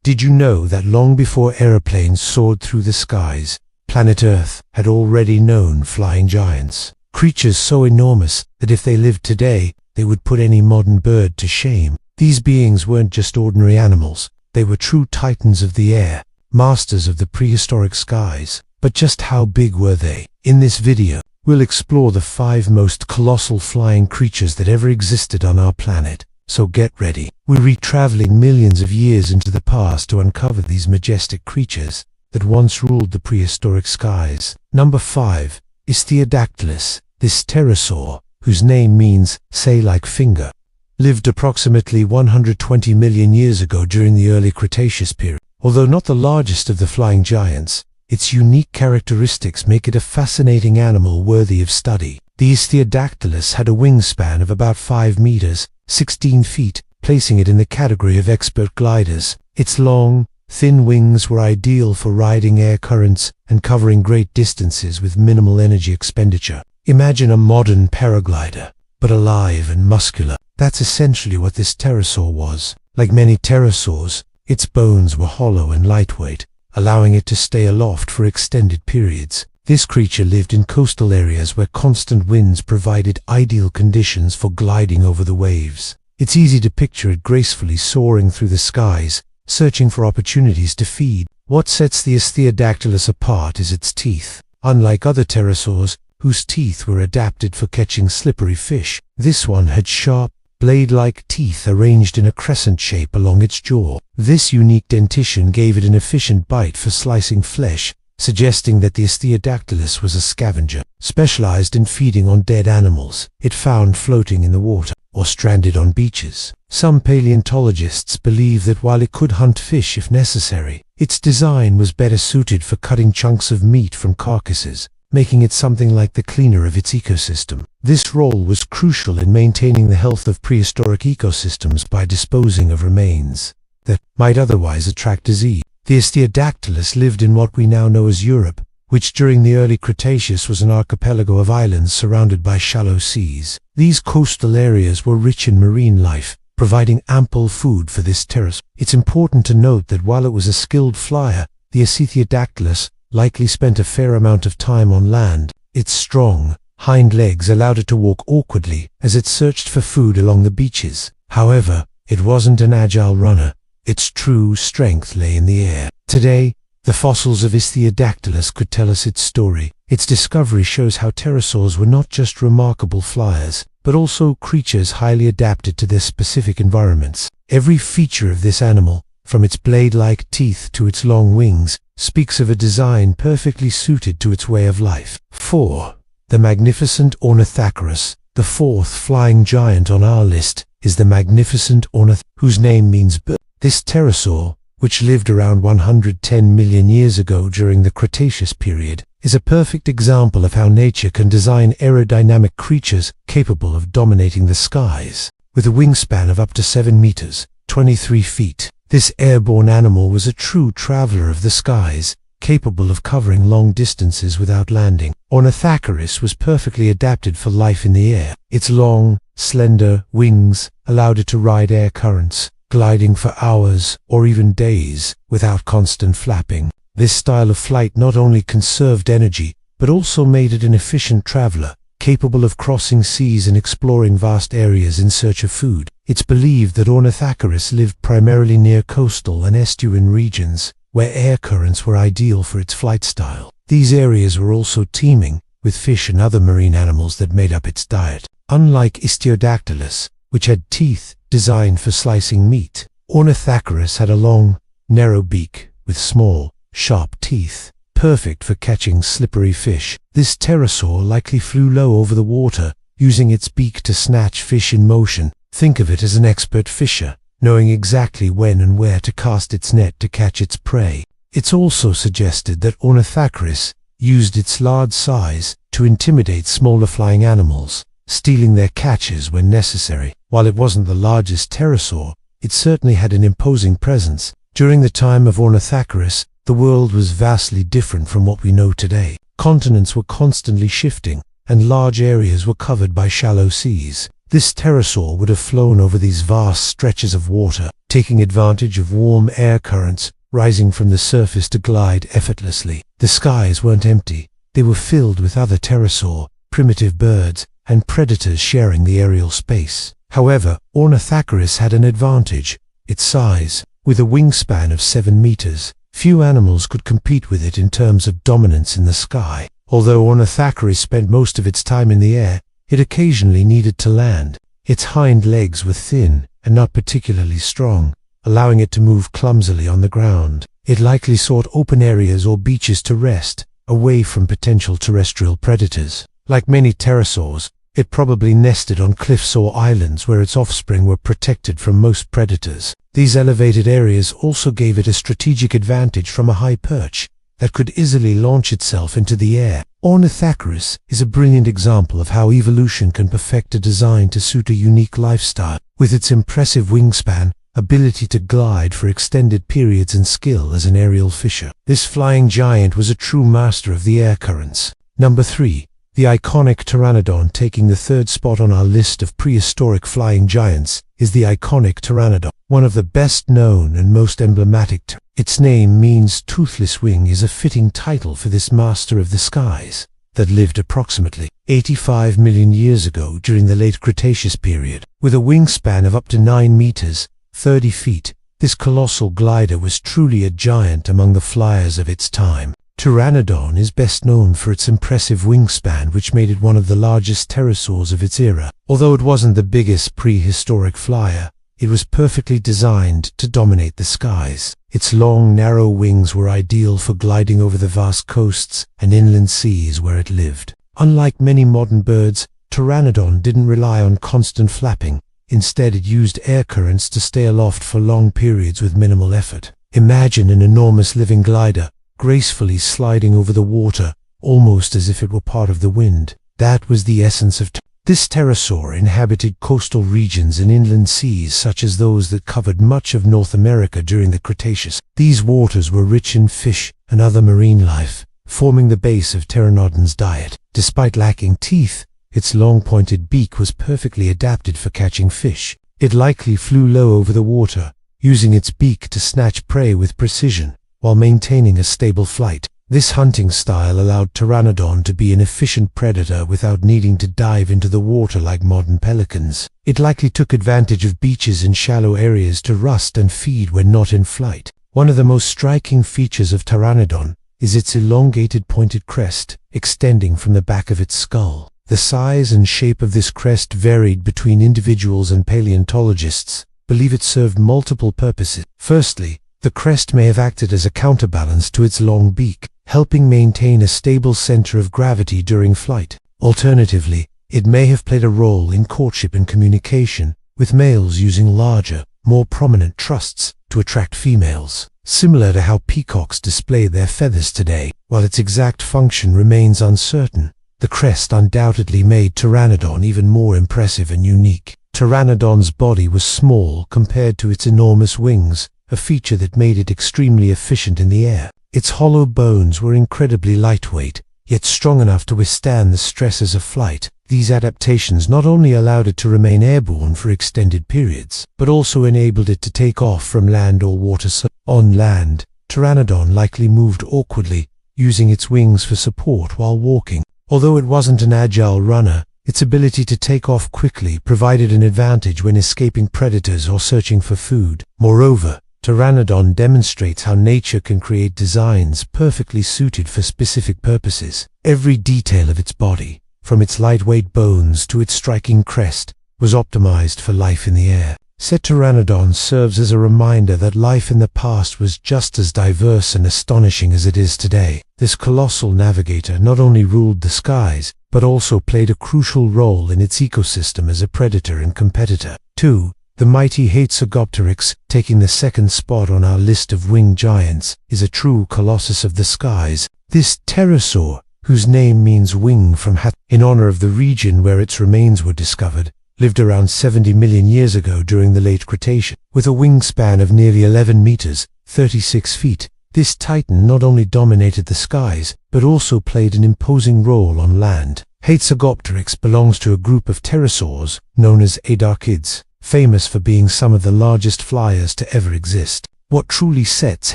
Did you know that long before aeroplanes soared through the skies, planet Earth had already known flying giants? Creatures so enormous that if they lived today, they would put any modern bird to shame. These beings weren't just ordinary animals, they were true titans of the air, masters of the prehistoric skies. But just how big were they? In this video, we'll explore the 5 most colossal flying creatures that ever existed on our planet. So get ready. We're traveling millions of years into the past to uncover these majestic creatures that once ruled the prehistoric skies. Number 5 is Pterodaustro. This pterosaur, whose name means "say like finger," lived approximately 120 million years ago during the early Cretaceous period. Although not the largest of the flying giants, its unique characteristics make it a fascinating animal worthy of study. The Pterodaustro had a wingspan of about 5 meters, 16 feet, placing it in the category of expert gliders. Its long, thin wings were ideal for riding air currents and covering great distances with minimal energy expenditure. Imagine a modern paraglider, but alive and muscular. That's essentially what this pterosaur was. Like many pterosaurs, its bones were hollow and lightweight, allowing it to stay aloft for extended periods. This creature lived in coastal areas where constant winds provided ideal conditions for gliding over the waves. It's easy to picture it gracefully soaring through the skies, searching for opportunities to feed. What sets the Pterodaustro apart is its teeth. Unlike other pterosaurs, whose teeth were adapted for catching slippery fish, this one had sharp, blade-like teeth arranged in a crescent shape along its jaw. This unique dentition gave it an efficient bite for slicing flesh, suggesting that the Pterodaustro was a scavenger, specialized in feeding on dead animals it found floating in the water or stranded on beaches. Some paleontologists believe that while it could hunt fish if necessary, its design was better suited for cutting chunks of meat from carcasses, making it something like the cleaner of its ecosystem. This role was crucial in maintaining the health of prehistoric ecosystems by disposing of remains that might otherwise attract disease. The Pterodaustro lived in what we now know as Europe, which during the early Cretaceous was an archipelago of islands surrounded by shallow seas. These coastal areas were rich in marine life, providing ample food for this pterosaur. It's important to note that while it was a skilled flyer, the Pterodaustro likely spent a fair amount of time on land. Its strong, hind legs allowed it to walk awkwardly as it searched for food along the beaches. However, it wasn't an agile runner. Its true strength lay in the air. Today, the fossils of Pterodaustro could tell us its story. Its discovery shows how pterosaurs were not just remarkable flyers, but also creatures highly adapted to their specific environments. Every feature of this animal, from its blade-like teeth to its long wings, speaks of a design perfectly suited to its way of life. 4. The magnificent Ornithoceros. The 4th flying giant on our list is the magnificent Ornithoceros, whose name means bird. This pterosaur, which lived around 110 million years ago during the Cretaceous period, is a perfect example of how nature can design aerodynamic creatures capable of dominating the skies. With a wingspan of up to 7 meters, 23 feet, this airborne animal was a true traveler of the skies, capable of covering long distances without landing. Ornithoceros was perfectly adapted for life in the air. Its long, slender wings allowed it to ride air currents, gliding for hours or even days without constant flapping. This style of flight not only conserved energy, but also made it an efficient traveler, capable of crossing seas and exploring vast areas in search of food. It's believed that Ornithoceros lived primarily near coastal and estuarine regions, where air currents were ideal for its flight style. These areas were also teeming with fish and other marine animals that made up its diet. Unlike Pterodaustro, which had teeth designed for slicing meat, Ornithoceros had a long, narrow beak with small, sharp teeth, perfect for catching slippery fish. This pterosaur likely flew low over the water, using its beak to snatch fish in motion. Think of it as an expert fisher, knowing exactly when and where to cast its net to catch its prey. It's also suggested that Ornithoceros used its large size to intimidate smaller flying animals, stealing their catches when necessary. While it wasn't the largest pterosaur, it certainly had an imposing presence. During the time of Ornithoceros, the world was vastly different from what we know today. Continents were constantly shifting, and large areas were covered by shallow seas. This pterosaur would have flown over these vast stretches of water, taking advantage of warm air currents rising from the surface to glide effortlessly. The skies weren't empty. They were filled with other pterosaur, primitive birds, and predators sharing the aerial space. However, Ornithoceras had an advantage: its size. With a wingspan of 7 meters, few animals could compete with it in terms of dominance in the sky. Although Ornithoceras spent most of its time in the air, it occasionally needed to land. Its hind legs were thin and not particularly strong, allowing it to move clumsily on the ground. It likely sought open areas or beaches to rest, away from potential terrestrial predators. Like many pterosaurs, it probably nested on cliffs or islands where its offspring were protected from most predators. These elevated areas also gave it a strategic advantage from a high perch that could easily launch itself into the air. Ornithoceras is a brilliant example of how evolution can perfect a design to suit a unique lifestyle. With its impressive wingspan, ability to glide for extended periods, and skill as an aerial fisher, this flying giant was a true master of the air currents. Number 3. The iconic Pteranodon. Taking the third spot on our list of prehistoric flying giants is the iconic Pteranodon, one of the best known and most emblematic. Its name means toothless wing is a fitting title for this master of the skies that lived approximately 85 million years ago during the late Cretaceous period. With a wingspan of up to 9 meters, 30 feet, this colossal glider was truly a giant among the flyers of its time. Pteranodon is best known for its impressive wingspan, which made it one of the largest pterosaurs of its era. Although it wasn't the biggest prehistoric flyer, it was perfectly designed to dominate the skies. Its long, narrow wings were ideal for gliding over the vast coasts and inland seas where it lived. Unlike many modern birds, Pteranodon didn't rely on constant flapping. Instead, it used air currents to stay aloft for long periods with minimal effort. Imagine an enormous living glider, gracefully sliding over the water, almost as if it were part of the wind. That was the essence of this pterosaur. Inhabited coastal regions and inland seas such as those that covered much of North America during the Cretaceous. These waters were rich in fish and other marine life, forming the base of Pteranodon's diet. Despite lacking teeth, its long pointed beak was perfectly adapted for catching fish. It likely flew low over the water, using its beak to snatch prey with precision, while maintaining a stable flight. This hunting style allowed Pteranodon to be an efficient predator without needing to dive into the water like modern pelicans. It likely took advantage of beaches and shallow areas to rest and feed when not in flight. One of the most striking features of Pteranodon is its elongated pointed crest, extending from the back of its skull. The size and shape of this crest varied between individuals, and paleontologists believe it served multiple purposes. Firstly, the crest may have acted as a counterbalance to its long beak, helping maintain a stable center of gravity during flight. Alternatively, it may have played a role in courtship and communication, with males using larger, more prominent trusts to attract females, similar to how peacocks display their feathers today. While its exact function remains uncertain, the crest undoubtedly made Pteranodon even more impressive and unique. Pteranodon's body was small compared to its enormous wings, a feature that made it extremely efficient in the air. Its hollow bones were incredibly lightweight, yet strong enough to withstand the stresses of flight. These adaptations not only allowed it to remain airborne for extended periods, but also enabled it to take off from land or water. On land, Pteranodon likely moved awkwardly, using its wings for support while walking. Although it wasn't an agile runner, its ability to take off quickly provided an advantage when escaping predators or searching for food. Moreover, Pteranodon demonstrates how nature can create designs perfectly suited for specific purposes. Every detail of its body, from its lightweight bones to its striking crest, was optimized for life in the air. Pteranodon serves as a reminder that life in the past was just as diverse and astonishing as it is today. This colossal navigator not only ruled the skies, but also played a crucial role in its ecosystem as a predator and competitor. 2. The mighty Quetzalcoatlus, taking the second spot on our list of winged giants, is a true colossus of the skies. This pterosaur, whose name means wing from hat, in honor of the region where its remains were discovered, lived around 70 million years ago during the late Cretaceous. With a wingspan of nearly 11 meters, 36 feet, this titan not only dominated the skies, but also played an imposing role on land. Quetzalcoatlus belongs to a group of pterosaurs known as adaptations, famous for being some of the largest flyers to ever exist. What truly sets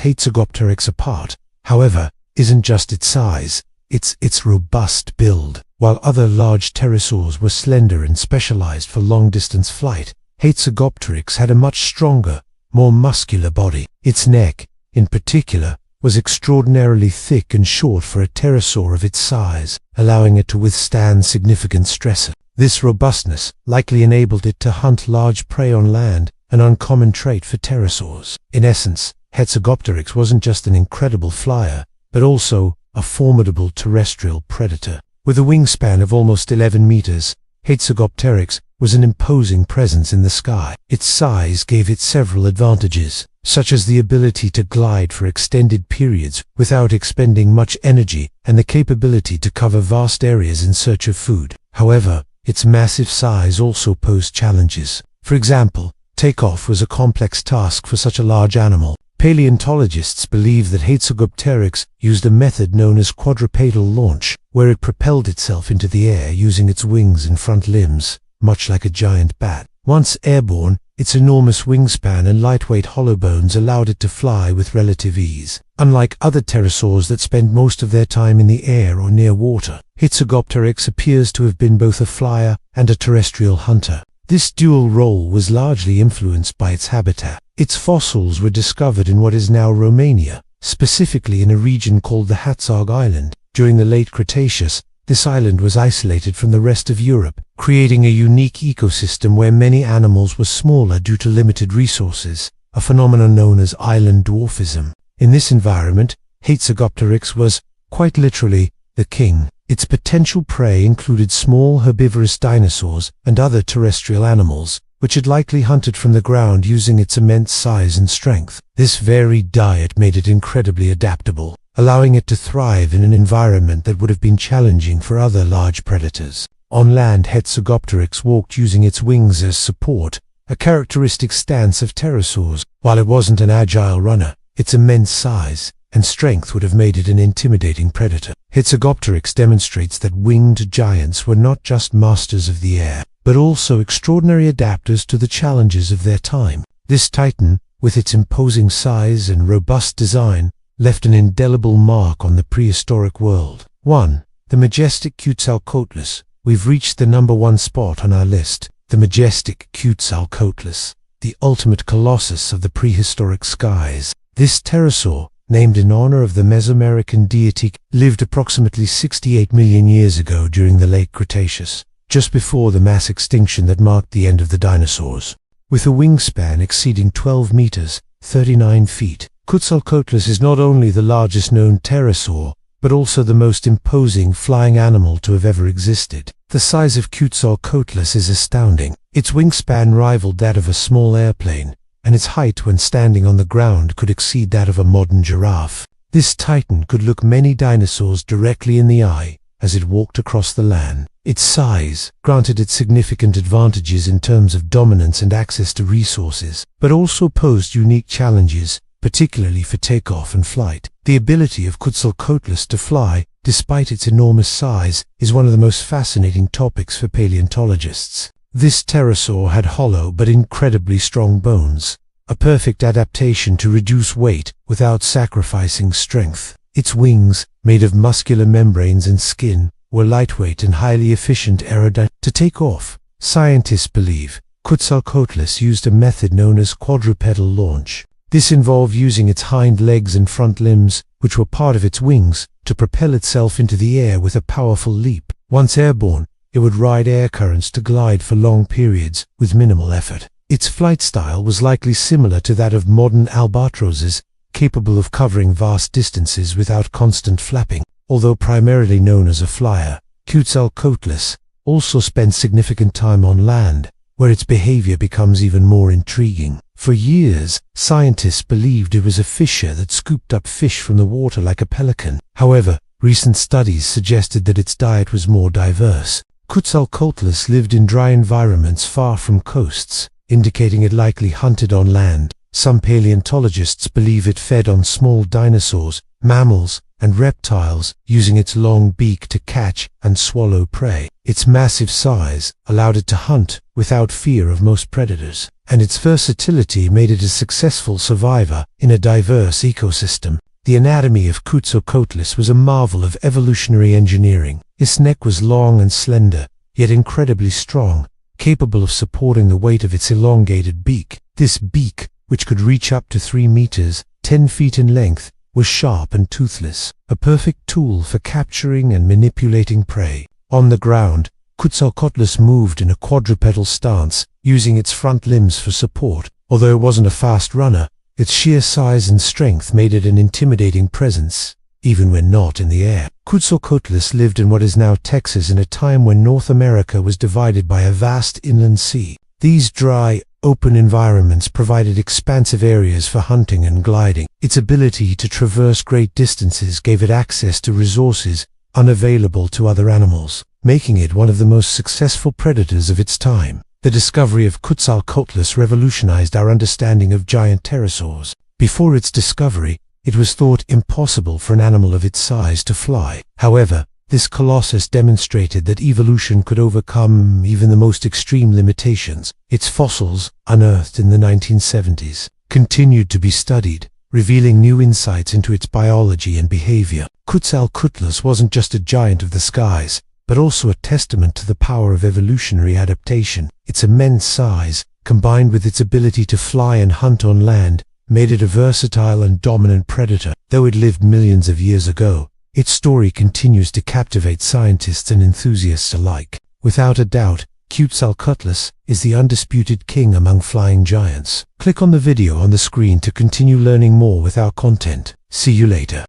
Quetzalcoatlus apart, however, isn't just its size, it's its robust build. While other large pterosaurs were slender and specialized for long-distance flight, Quetzalcoatlus had a much stronger, more muscular body. Its neck, in particular, was extraordinarily thick and short for a pterosaur of its size, allowing it to withstand significant stress. This robustness likely enabled it to hunt large prey on land, an uncommon trait for pterosaurs. In essence, Quetzalcoatlus wasn't just an incredible flyer, but also a formidable terrestrial predator. With a wingspan of almost 11 meters, Quetzalcoatlus was an imposing presence in the sky. Its size gave it several advantages, such as the ability to glide for extended periods without expending much energy and the capability to cover vast areas in search of food. However, its massive size also posed challenges. For example, takeoff was a complex task for such a large animal. Paleontologists believe that Quetzalcoatlus used a method known as quadrupedal launch, where it propelled itself into the air using its wings and front limbs, much like a giant bat. Once airborne, its enormous wingspan and lightweight hollow bones allowed it to fly with relative ease. Unlike other pterosaurs that spend most of their time in the air or near water, Quetzalcoatlus appears to have been both a flyer and a terrestrial hunter. This dual role was largely influenced by its habitat. Its fossils were discovered in what is now Romania, specifically in a region called the Hatzog Island. During the late Cretaceous, this island was isolated from the rest of Europe, creating a unique ecosystem where many animals were smaller due to limited resources, a phenomenon known as island dwarfism. In this environment, Quetzalcoatlus was, quite literally, the king. Its potential prey included small herbivorous dinosaurs and other terrestrial animals, which it likely hunted from the ground using its immense size and strength. This varied diet made it incredibly adaptable, allowing it to thrive in an environment that would have been challenging for other large predators. On land, Quetzalcoatlus walked using its wings as support, a characteristic stance of pterosaurs. While it wasn't an agile runner, its immense size and strength would have made it an intimidating predator. Quetzalcoatlus demonstrates that winged giants were not just masters of the air, but also extraordinary adapters to the challenges of their time. This titan, with its imposing size and robust design, left an indelible mark on the prehistoric world. 1. The majestic Quetzalcoatlus. We've reached the #1 spot on our list, the majestic Quetzalcoatlus, the ultimate colossus of the prehistoric skies. This pterosaur, named in honor of the Mesoamerican deity, lived approximately 68 million years ago during the late Cretaceous, just before the mass extinction that marked the end of the dinosaurs. With a wingspan exceeding 12 meters, 39 feet, Quetzalcoatlus is not only the largest known pterosaur, but also the most imposing flying animal to have ever existed. The size of Quetzalcoatlus is astounding. Its wingspan rivaled that of a small airplane, and its height when standing on the ground could exceed that of a modern giraffe. This titan could look many dinosaurs directly in the eye as it walked across the land. Its size granted it significant advantages in terms of dominance and access to resources, but also posed unique challenges, particularly for takeoff and flight. The ability of Quetzalcoatlus to fly, despite its enormous size, is one of the most fascinating topics for paleontologists. This pterosaur had hollow but incredibly strong bones, a perfect adaptation to reduce weight without sacrificing strength. Its wings, made of muscular membranes and skin, were lightweight and highly efficient aerodynamically. To take off, scientists believe Quetzalcoatlus used a method known as quadrupedal launch. This involved using its hind legs and front limbs, which were part of its wings, to propel itself into the air with a powerful leap. Once airborne, it would ride air currents to glide for long periods with minimal effort. Its flight style was likely similar to that of modern albatrosses, capable of covering vast distances without constant flapping. Although primarily known as a flyer, Quetzalcoatlus also spent significant time on land, where its behavior becomes even more intriguing. For years, scientists believed it was a fisher that scooped up fish from the water like a pelican. However, recent studies suggested that its diet was more diverse. Quetzalcoatlus lived in dry environments far from coasts, indicating it likely hunted on land. Some paleontologists believe it fed on small dinosaurs, mammals, and reptiles, using its long beak to catch and swallow prey. Its massive size allowed it to hunt without fear of most predators, and its versatility made it a successful survivor in a diverse ecosystem. The anatomy of Quetzalcoatlus was a marvel of evolutionary engineering. Its neck was long and slender, yet incredibly strong, capable of supporting the weight of its elongated beak. This beak, which could reach up to 3 meters, 10 feet in length, was sharp and toothless, a perfect tool for capturing and manipulating prey. On the ground, Quetzalcoatlus moved in a quadrupedal stance, using its front limbs for support. Although it wasn't a fast runner, its sheer size and strength made it an intimidating presence, even when not in the air. Quetzalcoatlus lived in what is now Texas in a time when North America was divided by a vast inland sea. These dry, open environments provided expansive areas for hunting and gliding. Its ability to traverse great distances gave it access to resources unavailable to other animals, making it one of the most successful predators of its time. The discovery of Quetzalcoatlus revolutionized our understanding of giant pterosaurs. Before its discovery, it was thought impossible for an animal of its size to fly. However, this colossus demonstrated that evolution could overcome even the most extreme limitations. Its fossils, unearthed in the 1970s, continued to be studied, revealing new insights into its biology and behavior. Quetzalcoatlus wasn't just a giant of the skies, but also a testament to the power of evolutionary adaptation. Its immense size, combined with its ability to fly and hunt on land, made it a versatile and dominant predator. Though it lived millions of years ago, its story continues to captivate scientists and enthusiasts alike. Without a doubt, Quetzalcoatlus is the undisputed king among flying giants. Click on the video on the screen to continue learning more with our content. See you later.